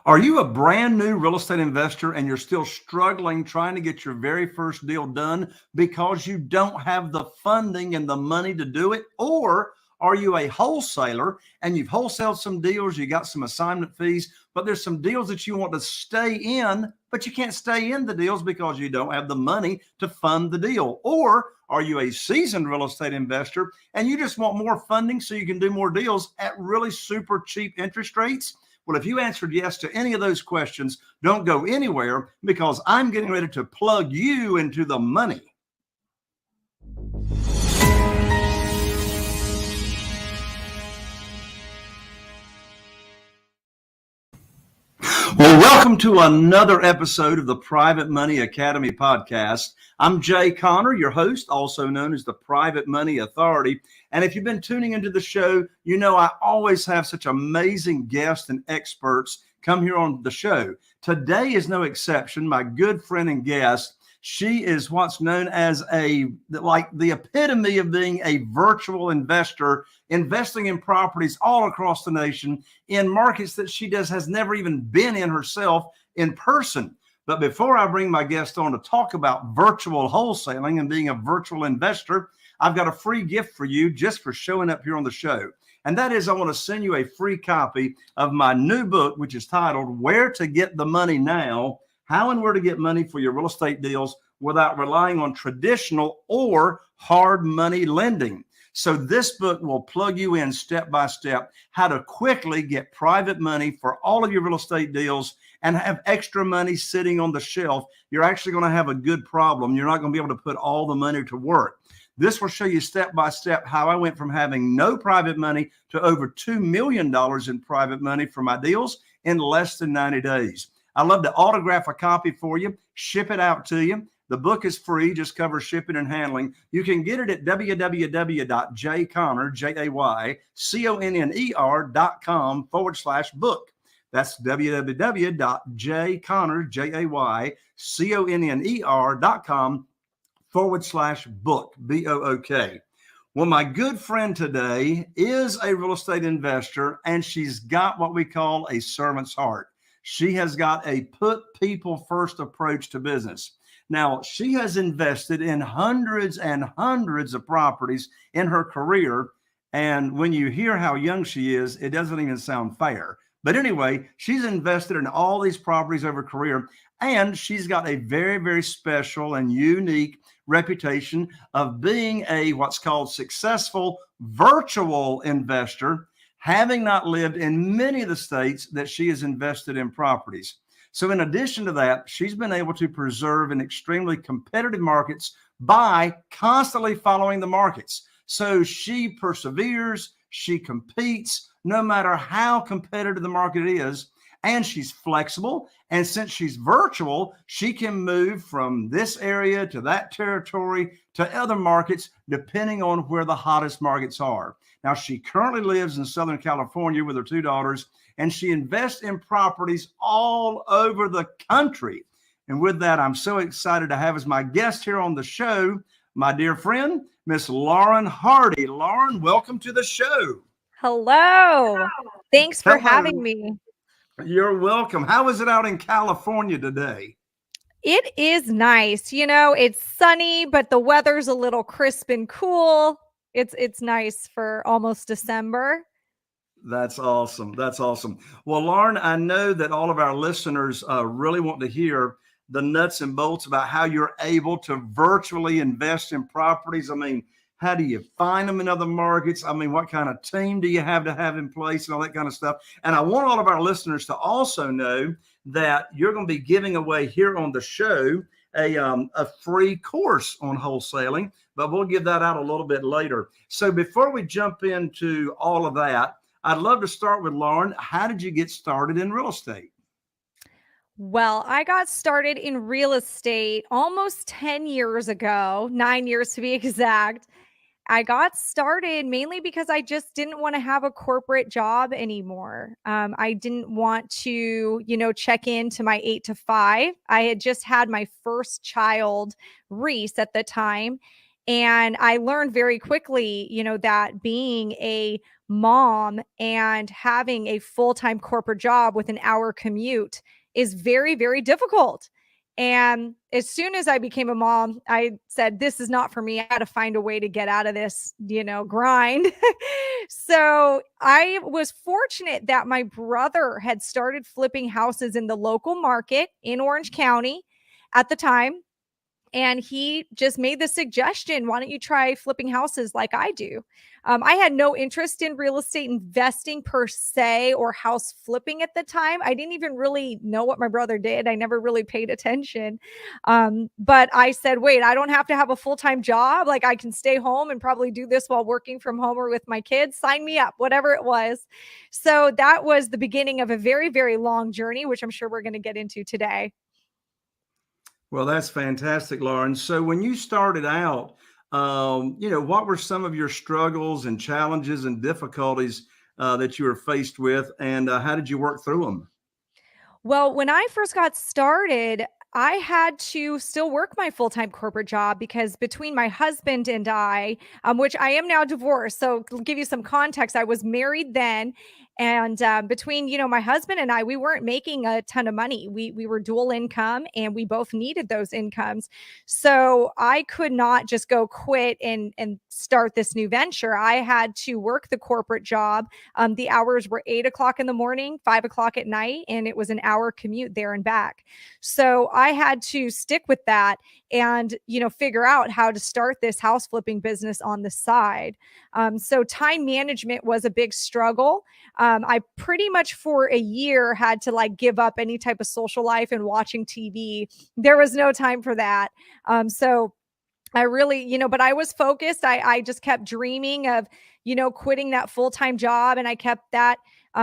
Are you a brand new real estate investor and you're still struggling trying to get your very first deal done because you don't have the funding and the money to do it? Or are you a wholesaler and you've wholesaled some deals, you got some assignment fees, but there's some deals that you want to stay in, but you can't stay in the deals because you don't have the money to fund the deal? Or are you a seasoned real estate investor and you just want more funding so you can do more deals at really super cheap interest rates? Well, if you answered yes to any of those questions, don't go anywhere because I'm getting ready to plug you into the money. Well, welcome to another episode of the Private Money Academy podcast. I'm Jay Conner, your host, also known as the Private Money Authority. And if you've been tuning into the show, you know I always have such amazing guests and experts come here on the show. Today is no exception. My good friend and guest, she is what's known as the epitome of being a virtual investor, investing in properties all across the nation in markets that she has never even been in herself in person. But before I bring my guest on to talk about virtual wholesaling and being a virtual investor, I've got a free gift for you just for showing up here on the show. And that is, I want to send you a free copy of my new book, which is titled Where to Get the Money Now, How and Where to Get Money for Your Real Estate Deals Without Relying on Traditional or Hard Money Lending. So this book will plug you in step by step how to quickly get private money for all of your real estate deals and have extra money sitting on the shelf. You're actually going to have a good problem. You're not going to be able to put all the money to work. This will show you step by step how I went from having no private money to over $2 million in private money for my deals in less than 90 days. I'd love to autograph a copy for you, ship it out to you. The book is free, just covers shipping and handling. You can get it at www.jayconner.com/book. That's www.jayconner.com/book, BOOK. Well, my good friend today is a real estate investor, and she's got what we call a servant's heart. She has got a put people first approach to business. Now, she has invested in hundreds and hundreds of properties in her career. And when you hear how young she is, it doesn't even sound fair. But anyway, she's invested in all these properties over her career. And she's got a very, very special and unique reputation of being a what's called successful virtual investor, having not lived in many of the states that she has invested in properties. So in addition to that, she's been able to preserve in extremely competitive markets by constantly following the markets. So she perseveres, she competes, no matter how competitive the market is, and she's flexible. And since she's virtual, she can move from this area to that territory to other markets, depending on where the hottest markets are. Now, she currently lives in Southern California with her two daughters, and she invests in properties all over the country. And with that, I'm so excited to have as my guest here on the show, my dear friend, Miss Lauren Hardy. Lauren, welcome to the show. Hello. Thanks for having me. You're welcome. How is it out in California today? It is nice. You know, it's sunny, but the weather's a little crisp and cool. It's nice for almost December. That's awesome. That's awesome. Well, Lauren, I know that all of our listeners really want to hear the nuts and bolts about how you're able to virtually invest in properties. I mean, how do you find them in other markets? I mean, what kind of team do you have to have in place and all that kind of stuff? And I want all of our listeners to also know that you're going to be giving away here on the show a free course on wholesaling, but we'll give that out a little bit later. So before we jump into all of that, I'd love to start with Lauren. How did you get started in real estate? Well, I got started in real estate almost 10 years ago, 9 years to be exact. I got started mainly because I just didn't want to have a corporate job anymore. I didn't want to, check into my 8 to 5. I had just had my first child, Reese, at the time. And I learned very quickly, that being a mom and having a full-time corporate job with an hour commute is very, very difficult. And as soon as I became a mom, I said, this is not for me. I got to find a way to get out of this, grind. So I was fortunate that my brother had started flipping houses in the local market in Orange County at the time. And he just made the suggestion, why don't you try flipping houses like I do? I had no interest in real estate investing per se or house flipping at the time. I didn't even really know what my brother did. I never really paid attention. But I said, wait, I don't have to have a full-time job. Like, I can stay home and probably do this while working from home or with my kids. Sign me up, whatever it was. So that was the beginning of a very, very long journey, which I'm sure we're going to get into today. Well, that's fantastic, Lauren. So when you started out, what were some of your struggles and challenges and difficulties that you were faced with, and how did you work through them? Well, when I first got started, I had to still work my full-time corporate job because between my husband and I, which I am now divorced, so to give you some context, I was married then, and between my husband and I, we weren't making a ton of money. We were dual income, and we both needed those incomes. So I could not just go quit and start this new venture. I had to work the corporate job. The hours were 8 o'clock in the morning, 5 o'clock at night, and it was an hour commute there and back. So I had to stick with that and, figure out how to start this house flipping business on the side. So time management was a big struggle. I pretty much for a year had to give up any type of social life and watching TV. There was no time for that. So I really, but I was focused. I just kept dreaming of, quitting that full-time job. And I kept that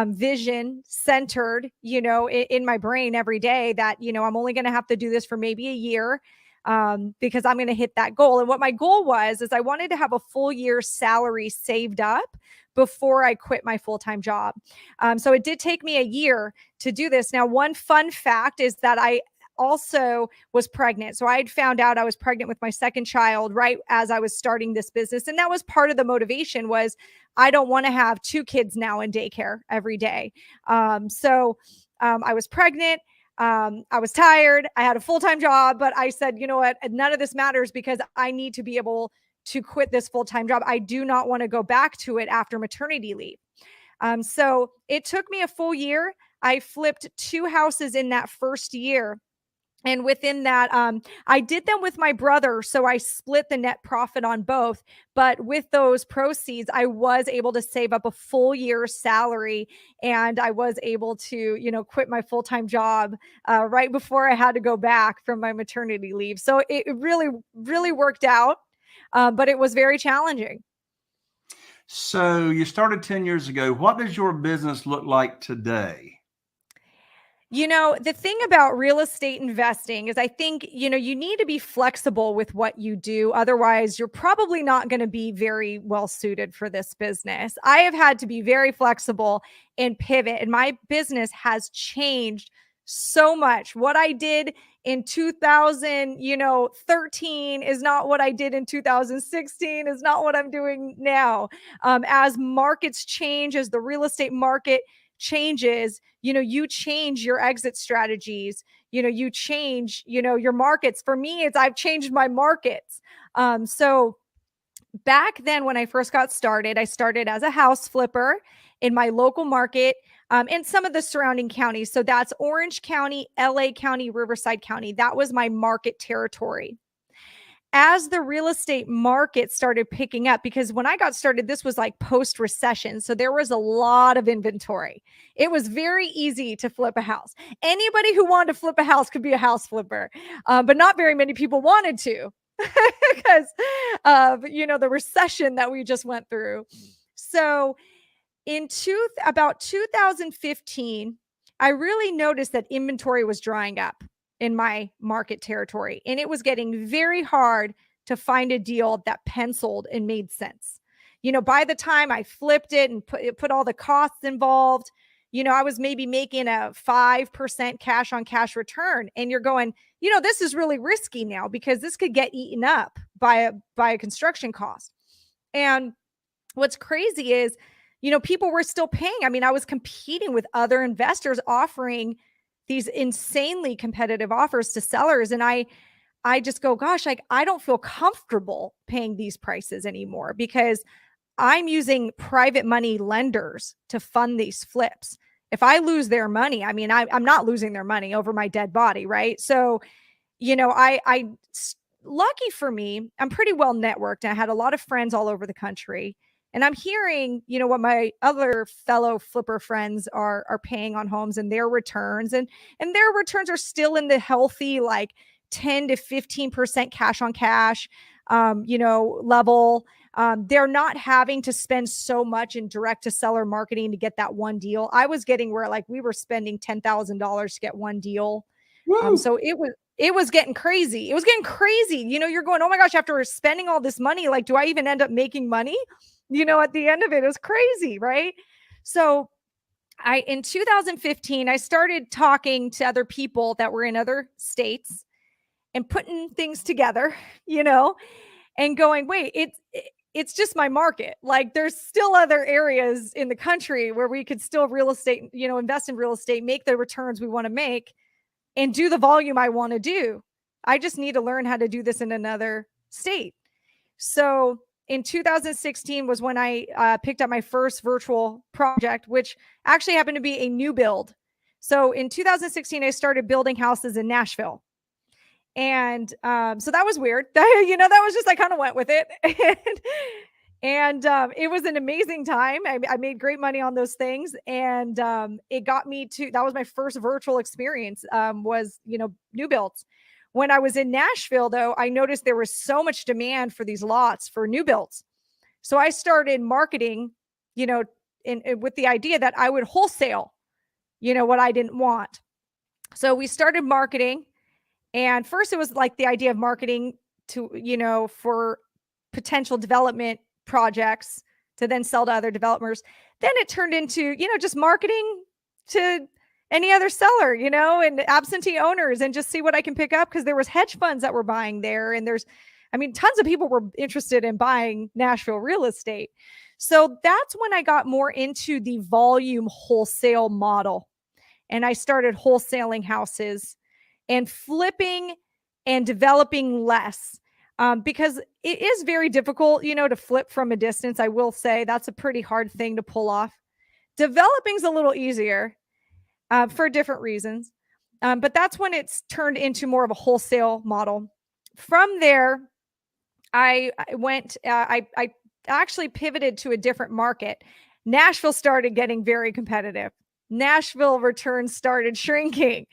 vision centered, in my brain every day that, I'm only going to have to do this for maybe a year because I'm going to hit that goal. And what my goal was, is I wanted to have a full year's salary saved up before I quit my full-time job. So it did take me a year to do this. Now, one fun fact is that I also was pregnant. So I had found out I was pregnant with my second child right as I was starting this business. And that was part of the motivation was I don't want to have two kids now in daycare every day. So I was pregnant. I was tired. I had a full-time job, but I said, you know what? None of this matters because I need to be able to quit this full-time job. I do not want to go back to it after maternity leave. So it took me a full year. I flipped 2 houses in that first year. And within that, I did them with my brother. So I split the net profit on both. But with those proceeds, I was able to save up a full year's salary. And I was able to, quit my full-time job right before I had to go back from my maternity leave. So it really, really worked out. But it was very challenging. So you started 10 years ago. What does your business look like today? The thing about real estate investing is I think, you need to be flexible with what you do. Otherwise, you're probably not going to be very well suited for this business. I have had to be very flexible and pivot, and my business has changed so much. What I did in 2013 is not what I did in 2016, is not what I'm doing now. As markets change, as the real estate market changes, you change your exit strategies, you change, your markets. For me, I've changed my markets. So back then when I first got started, I started as a house flipper in my local market and some of the surrounding counties. So that's Orange County, LA County, Riverside County. That was my market territory. As the real estate market started picking up, because when I got started, this was like post-recession. So there was a lot of inventory. It was very easy to flip a house. Anybody who wanted to flip a house could be a house flipper, but not very many people wanted to because of, the recession that we just went through. So about 2015, I really noticed that inventory was drying up in my market territory. And it was getting very hard to find a deal that penciled and made sense. By the time I flipped it and put all the costs involved, I was maybe making a 5% cash on cash return. And you're going, this is really risky now because this could get eaten up by a construction cost. And what's crazy is, people were still paying. I mean, I was competing with other investors offering these insanely competitive offers to sellers. And I just go, gosh, like, I don't feel comfortable paying these prices anymore because I'm using private money lenders to fund these flips. If I lose their money, I mean, I'm not losing their money over my dead body, right? So, lucky for me, I'm pretty well networked. I had a lot of friends all over the country. And I'm hearing, what my other fellow flipper friends are paying on homes and their returns. And their returns are still in the healthy, like 10 to 15% cash on cash, level. They're not having to spend so much in direct to seller marketing to get that one deal. I was getting where like we were spending $10,000 to get one deal. So it was getting crazy. It was getting crazy. You're going, oh my gosh, after spending all this money, like, do I even end up making money? At the end of it, it was crazy, right? So in 2015, I started talking to other people that were in other states and putting things together, and going, wait, it's just my market. Like, there's still other areas in the country where we could still real estate, invest in real estate, make the returns we want to make, and do the volume I want to do. I just need to learn how to do this in another state. So in 2016 was when I picked up my first virtual project, which actually happened to be a new build. So in 2016, I started building houses in Nashville. And so that was weird. That was just, I kind of went with it. And it was an amazing time. I made great money on those things. And it got me that was my first virtual experience, was, new builds. When I was in Nashville, though, I noticed there was so much demand for these lots for new builds. So I started marketing, with the idea that I would wholesale, what I didn't want. So we started marketing. And first it was like the idea of marketing to, for potential development projects to then sell to other developers. Then it turned into, just marketing to any other seller, and absentee owners, and just see what I can pick up. Cause there was hedge funds that were buying there. And tons of people were interested in buying Nashville real estate. So that's when I got more into the volume wholesale model. And I started wholesaling houses and flipping and developing less, because it is very difficult, to flip from a distance. I will say that's a pretty hard thing to pull off. Developing's a little easier for different reasons, but that's when it's turned into more of a wholesale model. From there, I actually pivoted to a different market. Nashville started getting very competitive. Nashville returns started shrinking.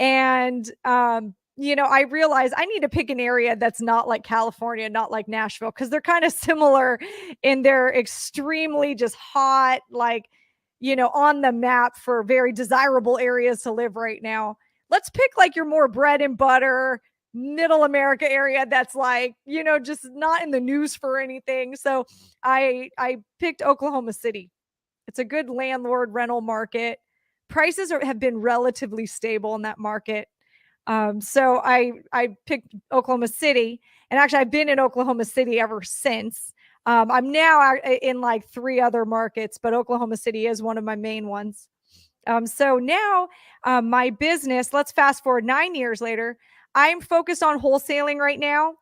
And, I realized I need to pick an area that's not like California, not like Nashville, because they're kind of similar in their extremely just hot, like, on the map for very desirable areas to live right now. Let's pick like your more bread and butter, middle America area that's like, just not in the news for anything. So I picked Oklahoma City. It's a good landlord rental market. Prices have been relatively stable in that market. So I picked Oklahoma City, and actually I've been in Oklahoma City ever since. I'm now in like 3 other markets, but Oklahoma City is one of my main ones. So now my business, let's fast forward 9 years later, I'm focused on wholesaling right now.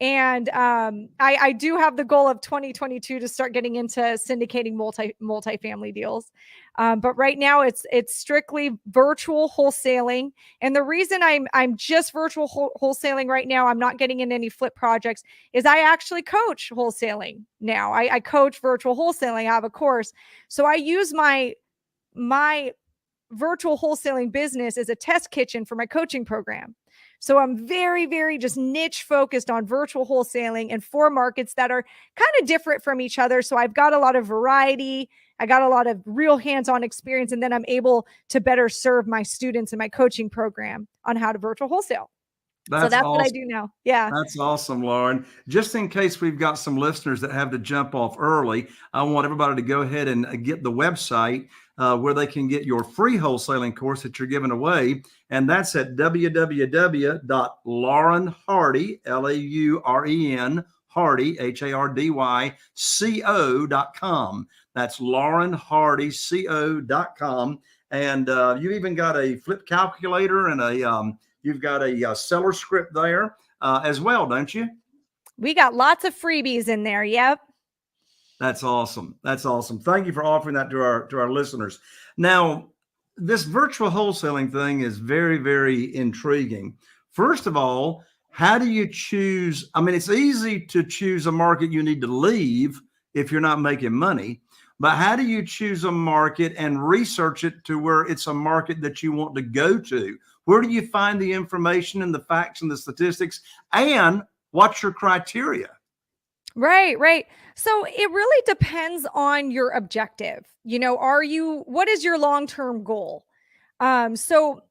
And I do have the goal of 2022 to start getting into syndicating multifamily deals. But right now it's strictly virtual wholesaling. And the reason I'm just virtual wholesaling right now, I'm not getting in any flip projects, is I actually coach wholesaling now. I coach virtual wholesaling. I have a course. So I use my virtual wholesaling business as a test kitchen for my coaching program. So I'm very, very just niche focused on virtual wholesaling and 4 markets that are kind of different from each other. So I've got a lot of variety. I got a lot of real hands-on experience, and then I'm able to better serve my students in my coaching program on how to virtual wholesale. So that's awesome. What I do now. Yeah. That's awesome, Lauren. Just in case we've got some listeners that have to jump off early, I want everybody to go ahead and get the website where they can get your free wholesaling course that you're giving away. And that's at www.laurenhardy, LAUREN, Hardy, HARDY, CO.com. That's laurenhardyco.com. And you even got a flip calculator and you've got a seller script there as well, don't you? We got lots of freebies in there. Yep. That's awesome. That's awesome. Thank you for offering that to our listeners. Now, this virtual wholesaling thing is very, very intriguing. First of all, how do you choose? I mean, it's easy to choose a market you need to leave if you're not making money, but how do you choose a market and research it to where it's a market that you want to go to? Where do you find the information and the facts and the statistics? And what's your criteria? Right. So it really depends on your objective. What is your long-term goal? So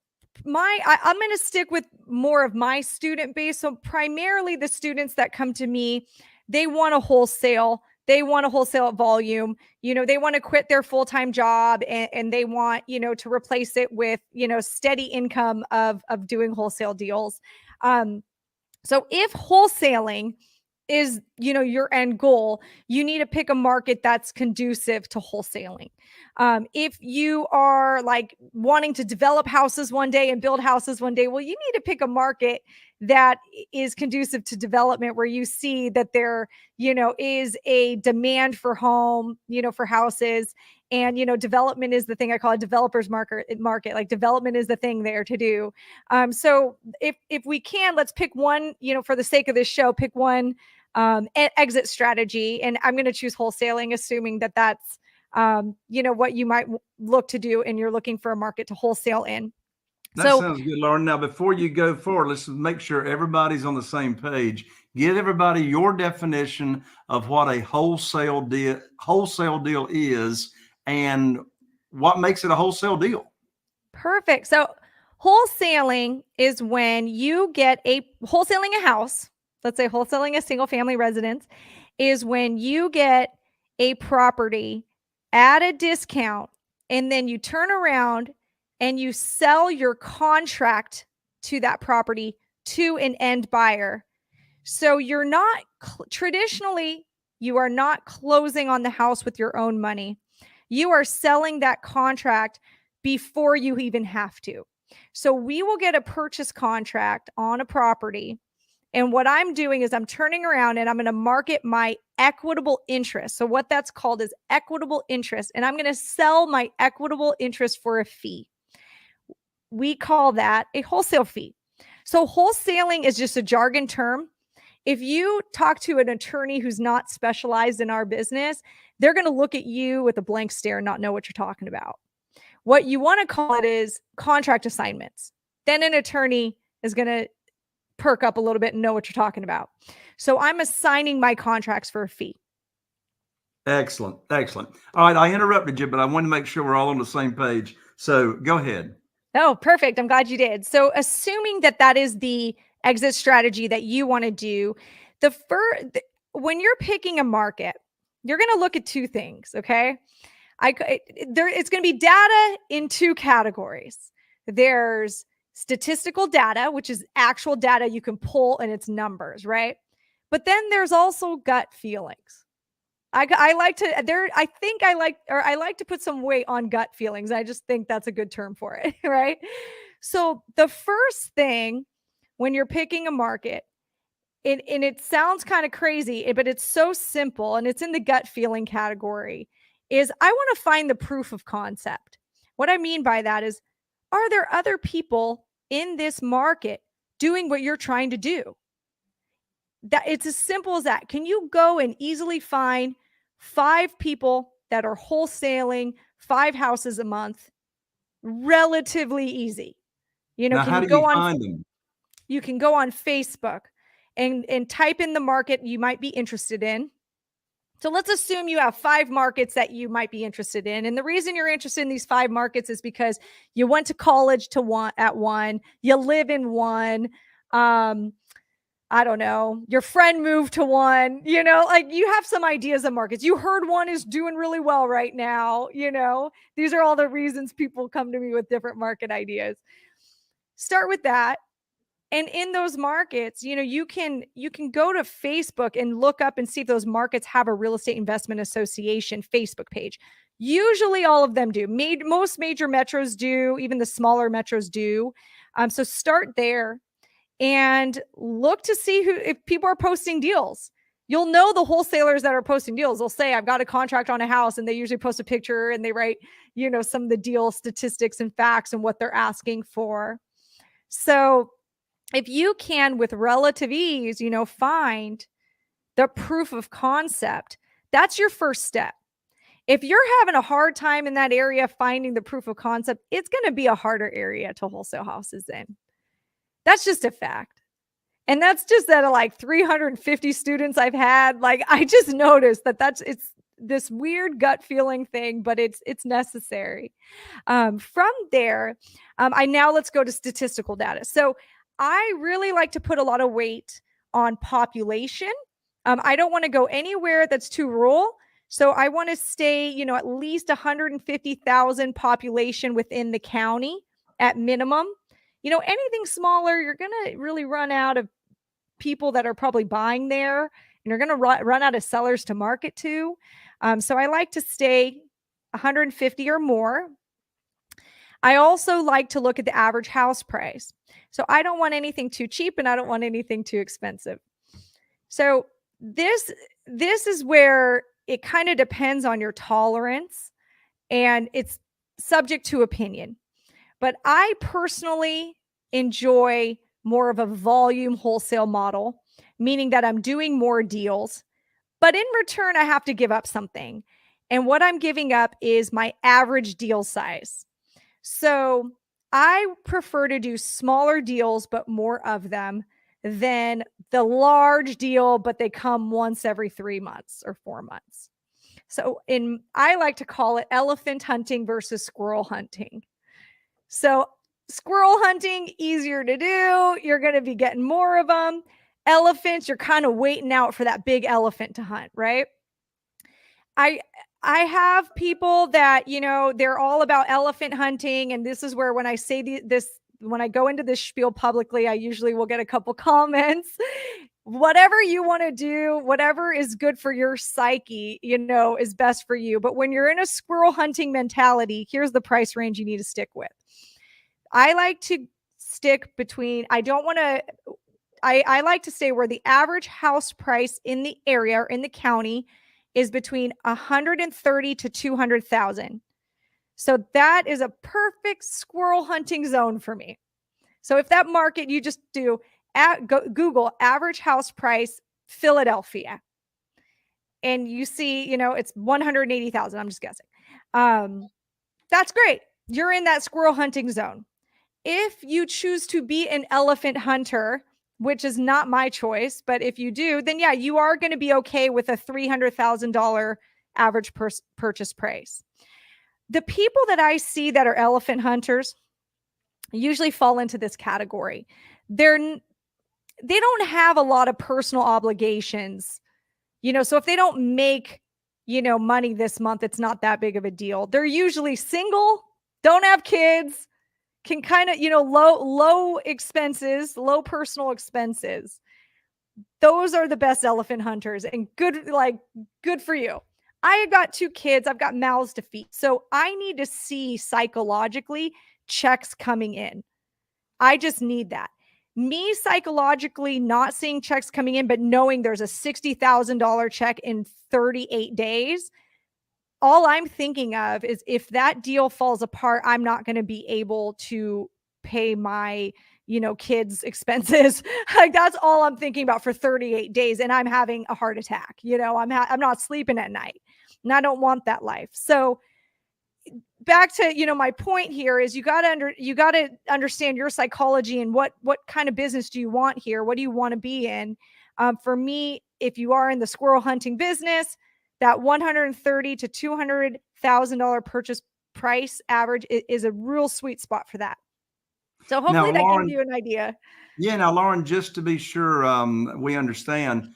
I'm going to stick with more of my student base. So primarily the students that come to me, they want to wholesale. They want to wholesale at volume. They want to quit their full-time job and they want, to replace it with, steady income of doing wholesale deals. So if wholesaling is, your end goal, you need to pick a market that's conducive to wholesaling. If you are like wanting to develop houses one day and build houses one day, well, you need to pick a market that is conducive to development, where you see that there, is a demand for for houses. And, development is the thing I call a developer's market. Like development is the thing there to do. So if we can, let's pick one, for the sake of this show, pick one exit strategy. And I'm going to choose wholesaling, assuming that that's, what you might look to do and you're looking for a market to wholesale in. That sounds good, Lauren. Now, before you go forward, let's make sure everybody's on the same page. Give everybody your definition of what a wholesale deal is and what makes it a wholesale deal. Perfect. So wholesaling is when you get wholesaling a house. Let's say wholesaling a single family residence is when you get a property at a discount and then you turn around and you sell your contract to that property to an end buyer. So you're not traditionally, you are not closing on the house with your own money. You are selling that contract before you even have to. So we will get a purchase contract on a property. And what I'm doing is I'm turning around and I'm going to market my equitable interest. So what that's called is equitable interest. And I'm going to sell my equitable interest for a fee. We call that a wholesale fee. So wholesaling is just a jargon term. If you talk to an attorney who's not specialized in our business, they're going to look at you with a blank stare and not know what you're talking about. What you want to call it is contract assignments. Then an attorney is going to perk up a little bit and know what you're talking about. So I'm assigning my contracts for a fee. Excellent. All right. I interrupted you, but I wanted to make sure we're all on the same page. So go ahead. Oh, perfect. I'm glad you did. So assuming that is the exit strategy that you want to do, when you're picking a market, you're going to look at two things. Okay. It's going to be data in two categories. There's statistical data, which is actual data you can pull and it's numbers, right? But then there's also gut feelings. I like to put some weight on gut feelings. I just think that's a good term for it, right? So the first thing when you're picking a market, and it sounds kind of crazy, but it's so simple and it's in the gut feeling category, is I want to find the proof of concept. What I mean by that is, are there other people in this market doing what you're trying to do? That it's as simple as that. Can you go and easily find 5 people that are wholesaling 5 houses a month? Relatively easy. Now, how do you find them? You can go on Facebook and type in the market you might be interested in. So let's assume you have 5 markets that you might be interested in. And the reason you're interested in these 5 markets is because you went to college at one, you live in one, I don't know, your friend moved to one, like you have some ideas of markets. You heard one is doing really well right now. These are all the reasons people come to me with different market ideas. Start with that. And in those markets, you can go to Facebook and look up and see if those markets have a real estate investment association Facebook page. Usually all of them do. Most major metros do, even the smaller metros do. So start there and look to see if people are posting deals. You'll know the wholesalers that are posting deals. They'll say, I've got a contract on a house, and they usually post a picture and they write, some of the deal statistics and facts and what they're asking for. So if you can, with relative ease, find the proof of concept, that's your first step. If you're having a hard time in that area finding the proof of concept, it's going to be a harder area to wholesale houses in. That's just a fact. And that's just out of like 350 students I've had. Like, I just noticed it's this weird gut feeling thing, but it's necessary. From there, let's go to statistical data. So I really like to put a lot of weight on population. I don't want to go anywhere that's too rural. So I want to stay, at least 150,000 population within the county at minimum. Anything smaller, you're going to really run out of people that are probably buying there, and you're going to run out of sellers to market to. So I like to stay 150 or more. I also like to look at the average house price. So I don't want anything too cheap and I don't want anything too expensive. So this is where it kind of depends on your tolerance, and it's subject to opinion. But I personally enjoy more of a volume wholesale model, meaning that I'm doing more deals, but in return, I have to give up something. And what I'm giving up is my average deal size. So I prefer to do smaller deals, but more of them, than the large deal, but they come once every 3 months or 4 months. So I like to call it elephant hunting versus squirrel hunting. So squirrel hunting, easier to do. You're going to be getting more of them. Elephants, you're kind of waiting out for that big elephant to hunt, right? I have people that, they're all about elephant hunting. And this is where when I say this, when I go into this spiel publicly, I usually will get a couple comments. Whatever you want to do, whatever is good for your psyche, is best for you. But when you're in a squirrel hunting mentality, here's the price range you need to stick with. I like to stick between, I like to stay where the average house price in the area or in the county is between 130 to 200,000. So that is a perfect squirrel hunting zone for me. So if that market, you just do Google average house price Philadelphia, and you see, it's 180,000. I'm just guessing. That's great. You're in that squirrel hunting zone. If you choose to be an elephant hunter, which is not my choice, but if you do, then yeah, you are going to be okay with a $300,000 average purchase price. The people that I see that are elephant hunters usually fall into this category. They don't have a lot of personal obligations, so if they don't make, money this month, it's not that big of a deal. They're usually single, don't have kids, can kind of, low expenses, low personal expenses. Those are the best elephant hunters, and good for you. I got 2 kids. I've got mouths to feed. So I need to see psychologically checks coming in. I just need that. Me psychologically not seeing checks coming in, but knowing there's a $60,000 check in 38 days. All I'm thinking of is if that deal falls apart, I'm not going to be able to pay my, kids' expenses. Like, that's all I'm thinking about for 38 days. And I'm having a heart attack. I'm not sleeping at night, and I don't want that life. So back to, my point here is you got to understand your psychology and what kind of business do you want here? What do you want to be in? For me, if you are in the squirrel hunting business, that $130,000 to $200,000 purchase price average is a real sweet spot for that. So hopefully that gives you an idea. Yeah. Now, Lauren, just to be sure we understand,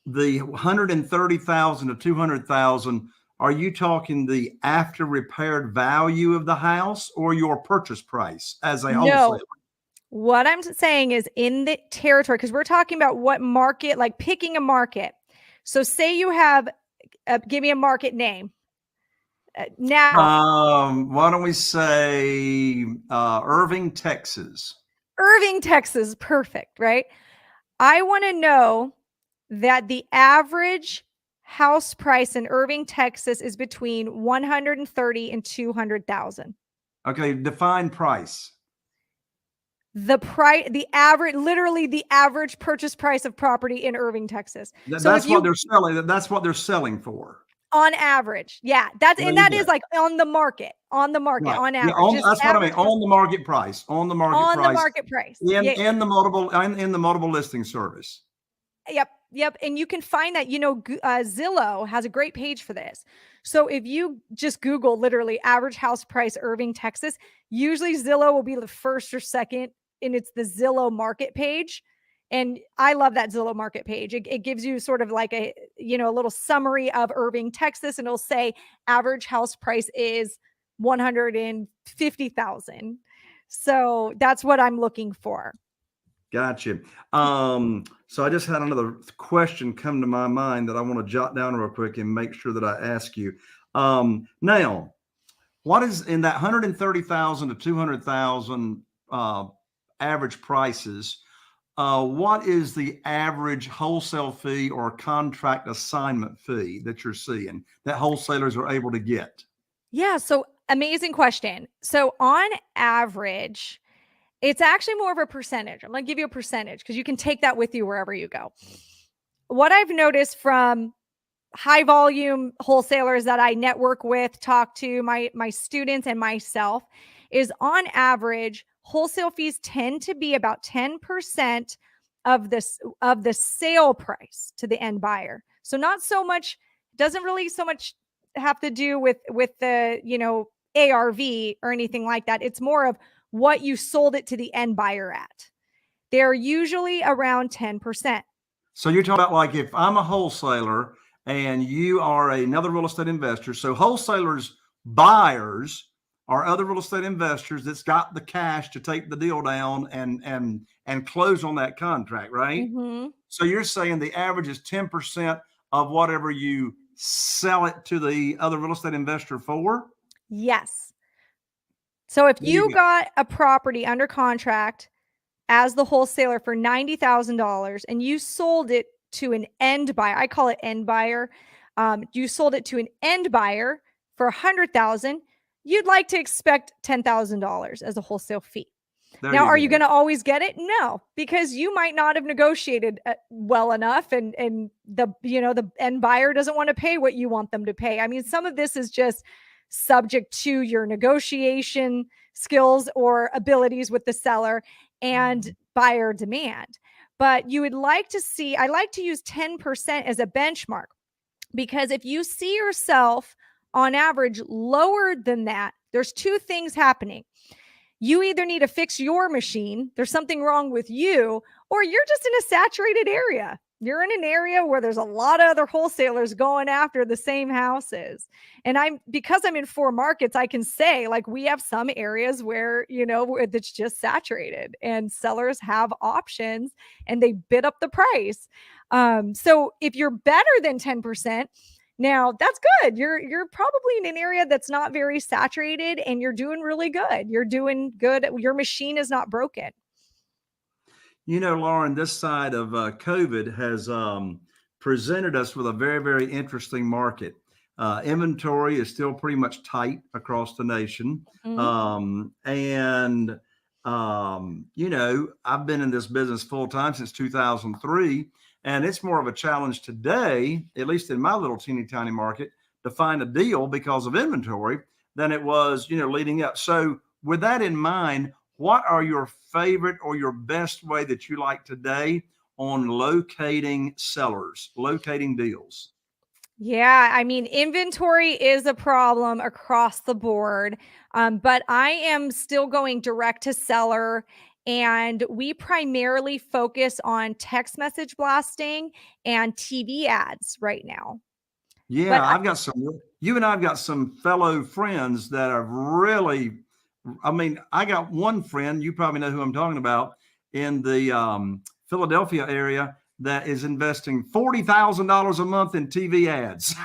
the 130,000 to 200,000, are you talking the after repaired value of the house or your purchase price as a wholesaler? What I'm saying is in the territory, because we're talking about what market, like picking a market. So say you have, give me a market name. Now, Why don't we say Irving, Texas? Irving, Texas, perfect, right? I want to know that the average house price in Irving, Texas is between 130 and 200,000. Okay, define price. The average, literally the average purchase price of property in Irving, Texas. That's what they're selling. That's what they're selling for. On average. Yeah. That is like on the market, right. on average. Yeah, that's what I mean. On the market price. On the market price. In the multiple listing service. Yep. And you can find that, Zillow has a great page for this. So if you just Google literally average house price Irving, Texas, usually Zillow will be the first or second, and it's the Zillow market page. And I love that Zillow market page. It gives you sort of like a little summary of Irving, Texas, and it'll say average house price is 150,000. So that's what I'm looking for. Gotcha. So I just had another question come to my mind that I want to jot down real quick and make sure that I ask you. Now, what is in that 130,000 to 200,000 average prices? What is the average wholesale fee or contract assignment fee that you're seeing that wholesalers are able to get? Yeah. So amazing question. So on average, it's actually more of a percentage. I'm going to give you a percentage because you can take that with you wherever you go. What I've noticed from high volume wholesalers that I network with, talk to, my students and myself, is on average, wholesale fees tend to be about 10% of the sale price to the end buyer. So not so much, doesn't really so much have to do with the, ARV or anything like that. It's more of what you sold it to the end buyer at. They're usually around 10%. So you're talking about like if I'm a wholesaler and you are another real estate investor. So wholesalers, buyers are other real estate investors that's got the cash to take the deal down and close on that contract, right? Mm-hmm. So you're saying the average is 10% of whatever you sell it to the other real estate investor for? Yes. So if you got a property under contract as the wholesaler for $90,000 and you sold it to an end buyer, I call it end buyer. You sold it to an end buyer for $100,000. You'd like to expect $10,000 as a wholesale fee. Now, are you going to always get it? No, because you might not have negotiated well enough, and the end buyer doesn't want to pay what you want them to pay. I mean, some of this is just subject to your negotiation skills or abilities with the seller and buyer demand. But you would like to see, I like to use 10% as a benchmark, because if you see yourself on average lower than that, there's two things happening. You either need to fix your machine, there's something wrong with you, or you're just in a saturated area. You're in an area where there's a lot of other wholesalers going after the same houses. And because I'm in 4 markets, I can say like we have some areas where, it's just saturated and sellers have options and they bid up the price. So if you're better than 10%, now that's good. You're probably in an area that's not very saturated and you're doing really good. You're doing good. Your machine is not broken. Lauren, this side of COVID has presented us with a very, very interesting market. Inventory is still pretty much tight across the nation. Mm-hmm. I've been in this business full time since 2003. And it's more of a challenge today, at least in my little teeny tiny market, to find a deal because of inventory than it was, leading up. So with that in mind, what are your favorite or your best way that you like today on locating sellers, locating deals? Yeah, I mean, inventory is a problem across the board, but I am still going direct to seller, and we primarily focus on text message blasting and TV ads right now. Yeah, you and I've got some fellow friends that have really I mean, I got one friend, you probably know who I'm talking about, in the Philadelphia area that is investing $40,000 a month in TV ads.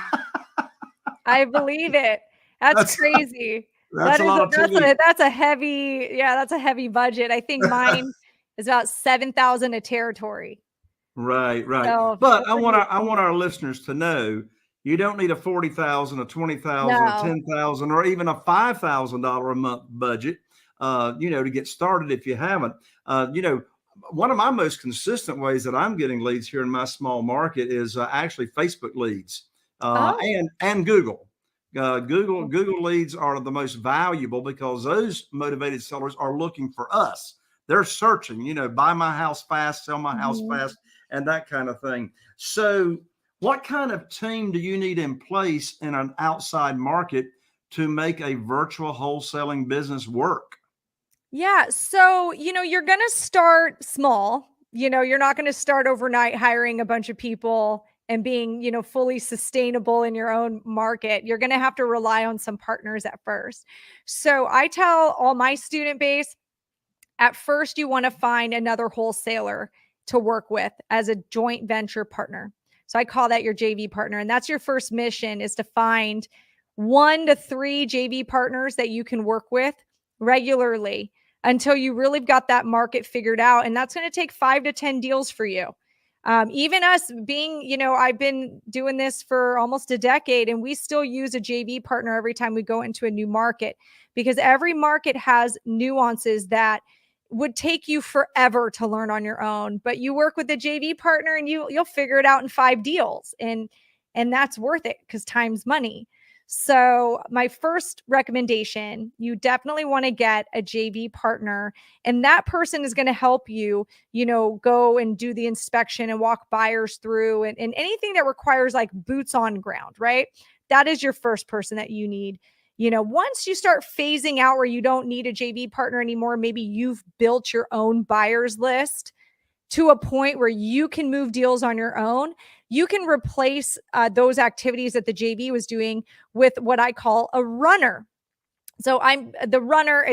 I believe it. That's That's crazy. that's a lot of TV. That's a heavy, yeah, that's a heavy budget. I think mine is about 7,000 a territory. Right, right. So But that's a good I want our listeners to know you don't need a 40,000, a 20,000, a no. 10,000, or even a $5,000 a month budget, to get started if you haven't. One of my most consistent ways that I'm getting leads here in my small market is actually Facebook leads Oh. and Google. Google leads are the most valuable because those motivated sellers are looking for us. They're searching, buy my house fast, sell my house Mhm. fast, and that kind of thing. So, what kind of team do you need in place in an outside market to make a virtual wholesaling business work? Yeah. So, you're going to start small. You're not going to start overnight hiring a bunch of people and being, fully sustainable in your own market. You're going to have to rely on some partners at first. So, I tell all my student base, at first, you want to find another wholesaler to work with as a joint venture partner. So I call that your JV partner. And that's your first mission, is to find 1 to 3 JV partners that you can work with regularly until you really got that market figured out. And that's going to take 5 to 10 deals for you. Even us being, I've been doing this for almost a decade, and we still use a JV partner every time we go into a new market, because every market has nuances that would take you forever to learn on your own, but you work with a JV partner and you'll figure it out in 5 deals, and that's worth it because time's money. So my first recommendation, you definitely want to get a JV partner, and that person is going to help you, go and do the inspection and walk buyers through, and anything that requires like boots on ground, right? That is your first person that you need. Once you start phasing out where you don't need a JV partner anymore, maybe you've built your own buyers list to a point where you can move deals on your own. You can replace those activities that the JV was doing with what I call a runner. So I'm the runner.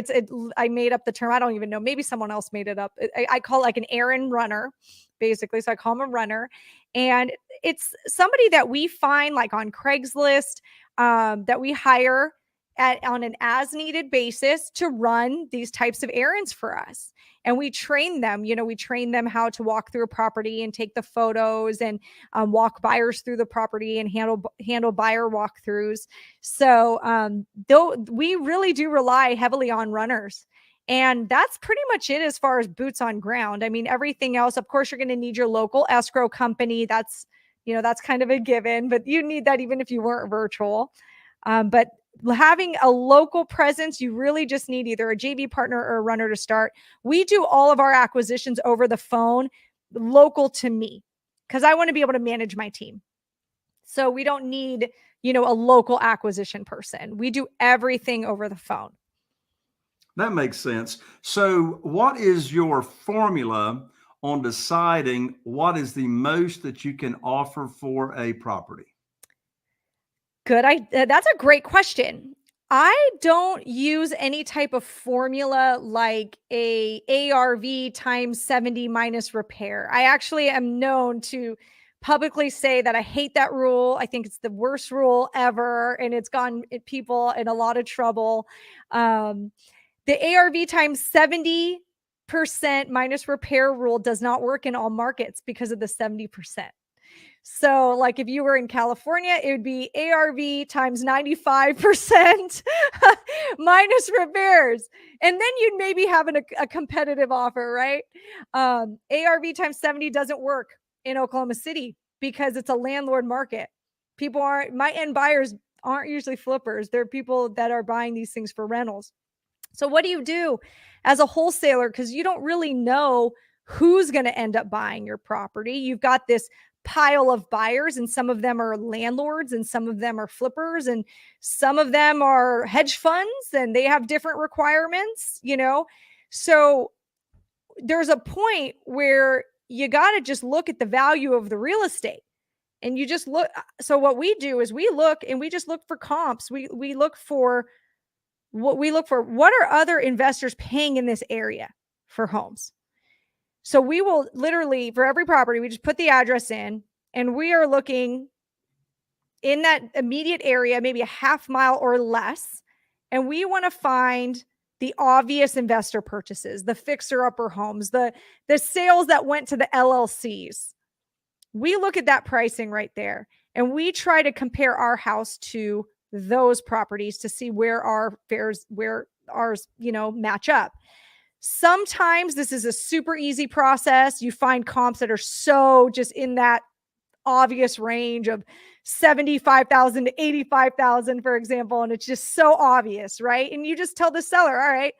I made up the term. I don't even know. Maybe someone else made it up. I call it like an errand runner, basically. So I call him a runner, and it's somebody that we find like on Craigslist, that we hire on an as needed basis to run these types of errands for us. And we train them, we train them how to walk through a property and take the photos, and walk buyers through the property and handle buyer walkthroughs. So though we really do rely heavily on runners. And that's pretty much it as far as boots on ground. I mean, everything else, of course, you're going to need your local escrow company. That's kind of a given, but you need that even if you weren't virtual. But having a local presence, you really just need either a JV partner or a runner to start. We do all of our acquisitions over the phone, local to me, because I want to be able to manage my team. So we don't need, a local acquisition person. We do everything over the phone. That makes sense. So, what is your formula on deciding what is the most that you can offer for a property? That's a great question. I don't use any type of formula like a ARV times 70 minus repair. I actually am known to publicly say that I hate that rule. I think it's the worst rule ever, and it's gotten people in a lot of trouble. The ARV times 70% minus repair rule does not work in all markets because of the 70%. So, like if you were in California, it would be ARV times 95% minus repairs. And then you'd maybe have a competitive offer, right? ARV times 70 doesn't work in Oklahoma City because it's a landlord market. My end buyers aren't usually flippers. They're people that are buying these things for rentals. So what do you do as a wholesaler? Because you don't really know who's going to end up buying your property. You've got this pile of buyers, and some of them are landlords, and some of them are flippers, and some of them are hedge funds, and they have different requirements, So there's a point where you got to just look at the value of the real estate. And you just look. So what we do is we look, and we just look for comps. We look for what we look for, what are other investors paying in this area for homes? So we will literally, for every property, we just put the address in, and we are looking in that immediate area, maybe a half mile or less. And we want to find the obvious investor purchases, the fixer-upper homes, the sales that went to the LLCs. We look at that pricing right there, and we try to compare our house to those properties to see where our fares, where ours, match up. Sometimes this is a super easy process. You find comps that are so just in that obvious range of 75,000 to 85,000, for example. And it's just so obvious, right? And you just tell the seller, all right,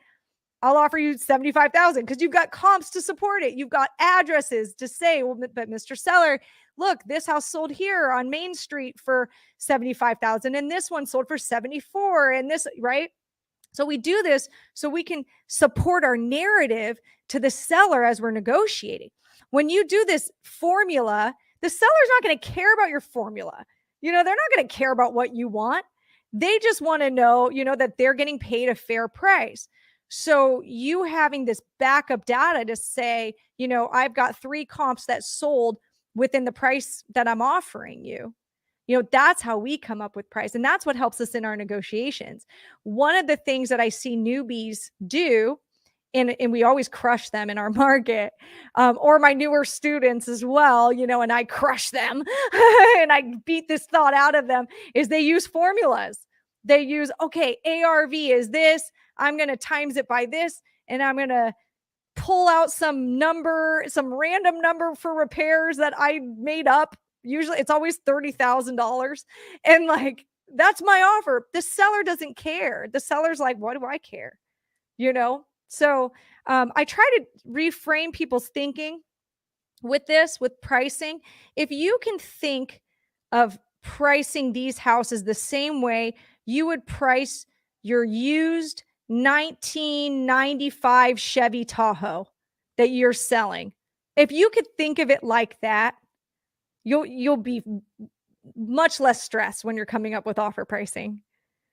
I'll offer you 75,000 because you've got comps to support it. You've got addresses to say, well, but Mr. Seller, look, this house sold here on Main Street for 75,000 and this one sold for 74 and this, right? So we do this so we can support our narrative to the seller as we're negotiating. When you do this formula, the seller's not going to care about your formula. They're not going to care about what you want. They just want to know, that they're getting paid a fair price. So you having this backup data to say, I've got 3 comps that sold within the price that I'm offering you. That's how we come up with price. And that's what helps us in our negotiations. One of the things that I see newbies do, and we always crush them in our market, or my newer students as well, and I crush them and I beat this thought out of them, is they use formulas. They use, okay, ARV is this, I'm going to times it by this, and I'm going to pull out some random number for repairs that I made up. Usually it's always $30,000. And that's my offer. The seller doesn't care. The seller's like, what do I care? So I try to reframe people's thinking with pricing. If you can think of pricing these houses the same way you would price your used 1995 Chevy Tahoe that you're selling, if you could think of it like that, you'll be much less stressed when you're coming up with offer pricing.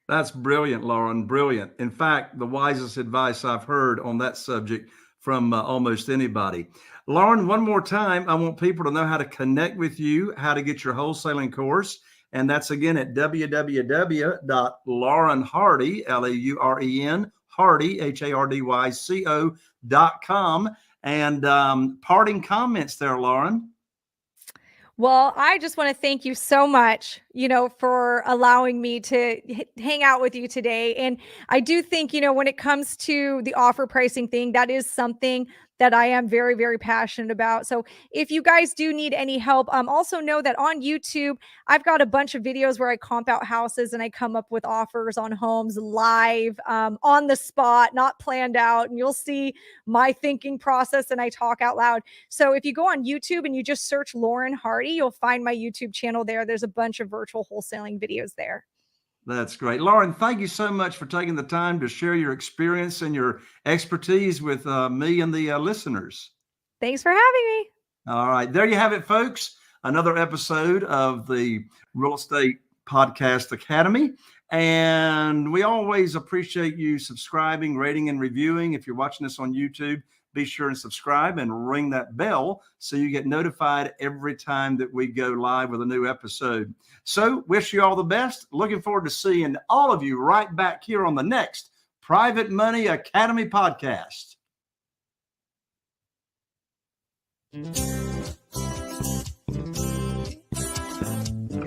That's brilliant, Lauren. Brilliant. In fact, the wisest advice I've heard on that subject from almost anybody. Lauren, one more time, I want people to know how to connect with you, how to get your wholesaling course. And that's again at www.laurenhardy, LAUREN, Hardy, HARDYCO.com. And parting comments there, Lauren. Well, I just want to thank you so much, for allowing me to hang out with you today. And I do think, when it comes to the offer pricing thing, that is something that I am very, very passionate about. So if you guys do need any help, also know that on YouTube, I've got a bunch of videos where I comp out houses and I come up with offers on homes live, on the spot, not planned out. And you'll see my thinking process and I talk out loud. So if you go on YouTube and you just search Lauren Hardy, you'll find my YouTube channel there. There's a bunch of virtual wholesaling videos there. That's great. Lauren, thank you so much for taking the time to share your experience and your expertise with me and the listeners. Thanks for having me. All right. There you have it, folks. Another episode of the Real Estate Podcast Academy. And we always appreciate you subscribing, rating, and reviewing. If you're watching this on YouTube, be sure and subscribe and ring that bell so you get notified every time that we go live with a new episode. So wish you all the best. Looking forward to seeing all of you right back here on the next Private Money Academy podcast.